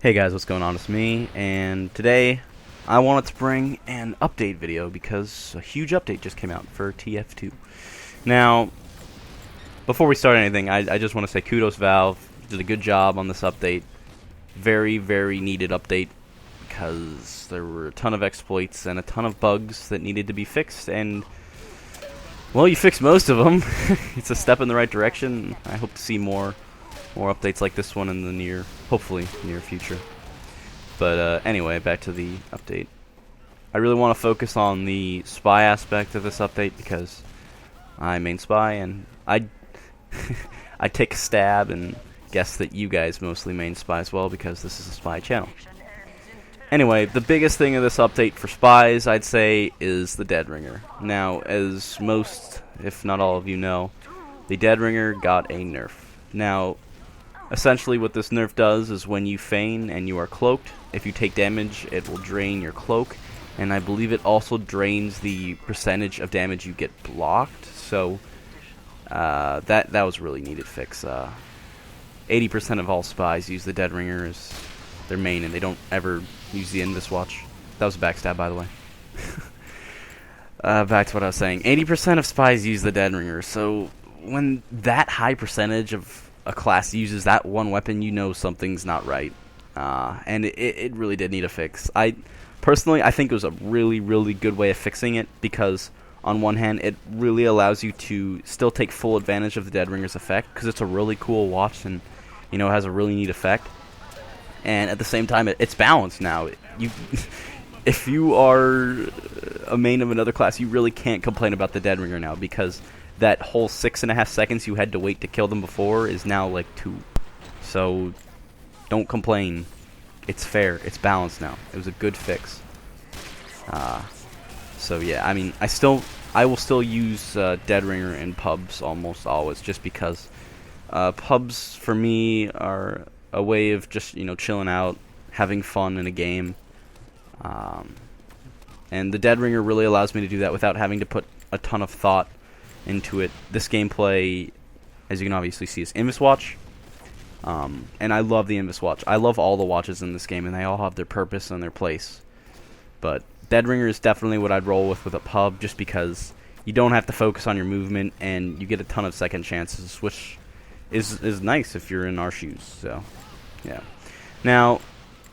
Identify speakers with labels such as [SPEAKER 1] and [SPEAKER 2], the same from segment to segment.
[SPEAKER 1] Hey guys, what's going on? It's me, and today I wanted to bring an update video because a huge update just came out for TF2. Now, before we start anything, I just want to say kudos Valve, did a good job on this update. Very, very needed update because there were a ton of exploits and a ton of bugs that needed to be fixed, and well, you fixed most of them. It's a step in the right direction. I hope to see more updates like this one in the hopefully near future. But anyway, back to the update. I really want to focus on the spy aspect of this update because I main spy, and I I take a stab and guess that you guys mostly main spy as well because this is a spy channel. Anyway, the biggest thing of this update for spies, I'd say, is the Dead Ringer. Now, as most, if not all of you know, the Dead Ringer got a nerf. Now, essentially what this nerf does is when you feign and you are cloaked, if you take damage, it will drain your cloak, and I believe it also drains the percentage of damage you get blocked, so that was really needed fix. 80% of all spies use the Dead Ringer as their main, and they don't ever use the Invis Watch. That was a backstab, by the way. Back to what I was saying. 80% of spies use the Dead Ringer, so when that high percentage of a class uses that one weapon, you know something's not right. And it really did need a fix. Personally, I think it was a really, really good way of fixing it because, on one hand, it really allows you to still take full advantage of the Dead Ringer's effect because it's a really cool watch and, you know, it has a really neat effect. And at the same time, it's balanced now. If you are a main of another class, you really can't complain about the Dead Ringer now because that whole 6.5 seconds you had to wait to kill them before is now like 2. So don't complain. It's fair. It's balanced now. It was a good fix. So yeah, I mean, I will still use Dead Ringer in pubs almost always, just because pubs for me are a way of just, you know, chilling out, having fun in a game. And the Dead Ringer really allows me to do that without having to put a ton of thought into it. This gameplay, as you can obviously see, is Invis Watch. And I love the Invis Watch. I love all the watches in this game, and they all have their purpose and their place. But Dead Ringer is definitely what I'd roll with a pub, just because you don't have to focus on your movement, and you get a ton of second chances, which is nice if you're in our shoes. So, yeah. Now,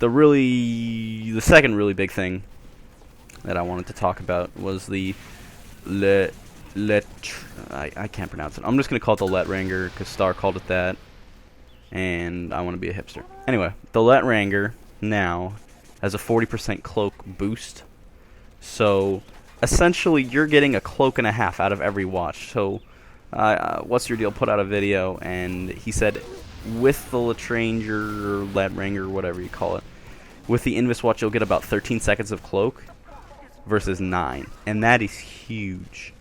[SPEAKER 1] the second really big thing that I wanted to talk about was the I can't pronounce it. I'm just going to call it the Let Ranger because Star called it that, and I want to be a hipster. Anyway, the Let Ranger now has a 40% cloak boost, so essentially you're getting a cloak and a half out of every watch. So What's Your Deal put out a video, and he said with the Let Ranger or Let Ranger, whatever you call it, with the Invis Watch you'll get about 13 seconds of cloak versus 9, and that is huge.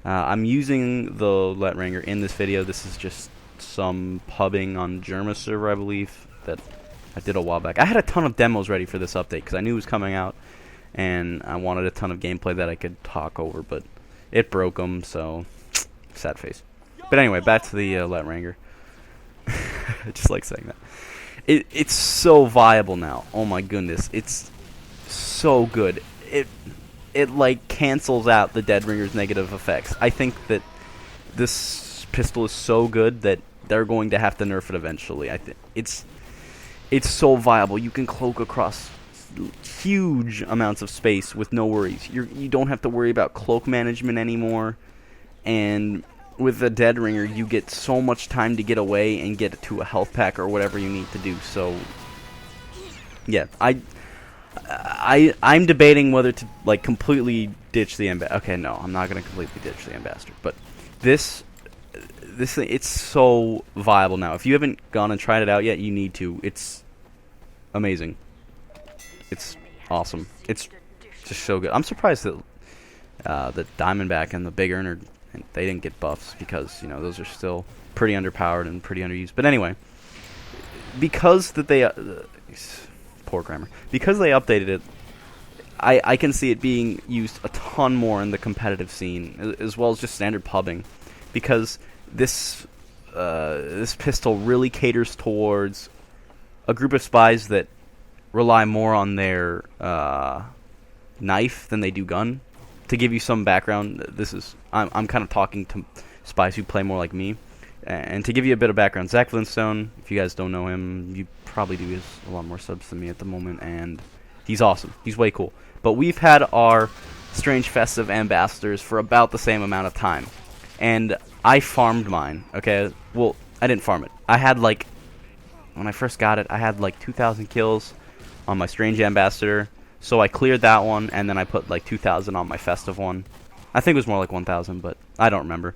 [SPEAKER 1] I'm using the Let Ranger in this video. This is just some pubbing on Germa server, I believe, that I did a while back. I had a ton of demos ready for this update because I knew it was coming out, and I wanted a ton of gameplay that I could talk over, but it broke them, so sad face. But anyway, back to the Let Ranger. I just like saying that. It's so viable now. Oh my goodness, it's so good. It like cancels out the Dead Ringer's negative effects. I think that this pistol is so good that they're going to have to nerf it eventually. I think it's so viable. You can cloak across huge amounts of space with no worries. You don't have to worry about cloak management anymore. And with the Dead Ringer, you get so much time to get away and get to a health pack or whatever you need to do. So yeah, I'm debating whether to like completely ditch the ambassador. Okay, no, I'm not gonna completely ditch the ambassador. But this thing, it's so viable now. If you haven't gone and tried it out yet, you need to. It's amazing. It's awesome. It's just so good. I'm surprised that the Diamondback and the Big Earner, they didn't get buffs because, you know, those are still pretty underpowered and pretty underused. But anyway, because that they poor grammar. Because they updated it, I can see it being used a ton more in the competitive scene, as well as just standard pubbing, because this pistol really caters towards a group of spies that rely more on their knife than they do gun. To give you some background, I'm kind of talking to spies who play more like me. And to give you a bit of background, Zach Flintstone, if you guys don't know him, you probably do. He has a lot more subs than me at the moment, and he's awesome. He's way cool. But we've had our Strange Festive Ambassadors for about the same amount of time. And I farmed mine, okay? Well, I didn't farm it. I had, like, when I first got it, I had, like, 2,000 kills on my Strange Ambassador. So I cleared that one, and then I put, like, 2,000 on my Festive one. I think it was more like 1,000, but I don't remember.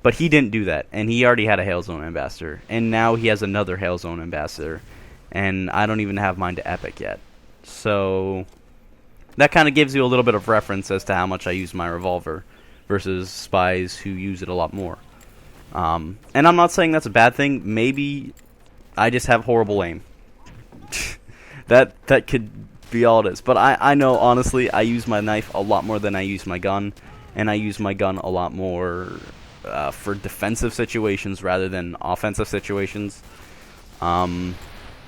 [SPEAKER 1] But he didn't do that, and he already had a Hail Zone Ambassador. And now he has another Hail Zone Ambassador. And I don't even have mine to Epic yet. So that kind of gives you a little bit of reference as to how much I use my revolver versus spies who use it a lot more. And I'm not saying that's a bad thing. Maybe I just have horrible aim. that could be all it is. But I know, honestly, I use my knife a lot more than I use my gun. And I use my gun a lot more for defensive situations rather than offensive situations. And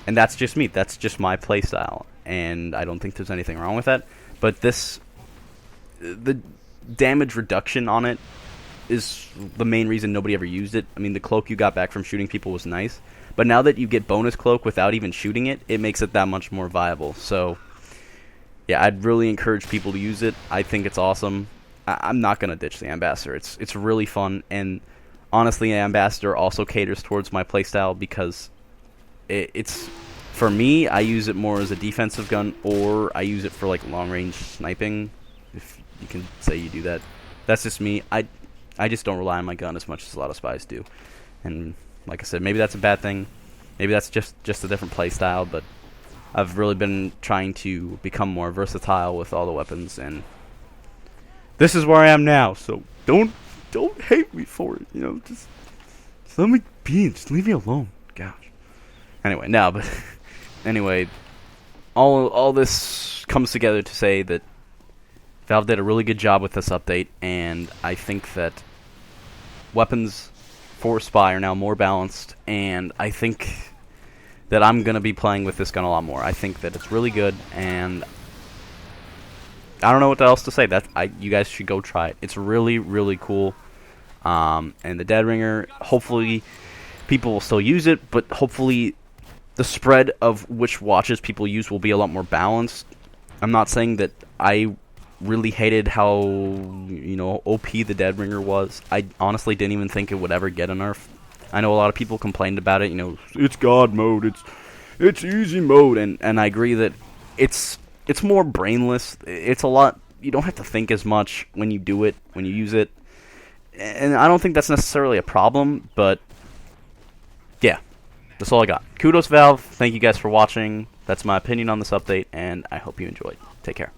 [SPEAKER 1] that's just me. That's just my playstyle. And I don't think there's anything wrong with that. But the damage reduction on it is the main reason nobody ever used it. I mean, the cloak you got back from shooting people was nice. But now that you get bonus cloak without even shooting it, it makes it that much more viable. So, yeah, I'd really encourage people to use it. I think it's awesome. I'm not going to ditch the Ambassador. It's really fun. And honestly, Ambassador also caters towards my playstyle because it's... For me, I use it more as a defensive gun, or I use it for, like, long-range sniping, if you can say you do that. That's just me. I just don't rely on my gun as much as a lot of spies do. And like I said, maybe that's a bad thing. Maybe that's just a different play style, but I've really been trying to become more versatile with all the weapons, and this is where I am now. So don't hate me for it. You know, just let me be. Just leave me alone. Gosh. Anyway, no, but anyway, all this comes together to say that Valve did a really good job with this update, and I think that weapons for Spy are now more balanced, and I think that I'm going to be playing with this gun a lot more. I think that it's really good, and I don't know what else to say. You guys should go try it. It's really, really cool. And the Dead Ringer, hopefully people will still use it, but hopefully the spread of which watches people use will be a lot more balanced. I'm not saying that I really hated how, you know, OP the Dead Ringer was. I honestly didn't even think it would ever get a nerf. I know a lot of people complained about it, you know, it's God mode, it's easy mode, and I agree that it's more brainless. It's a lot, you don't have to think as much when you do it, when you use it. And I don't think that's necessarily a problem, but yeah, that's all I got. Kudos Valve, thank you guys for watching. That's my opinion on this update, and I hope you enjoyed. Take care.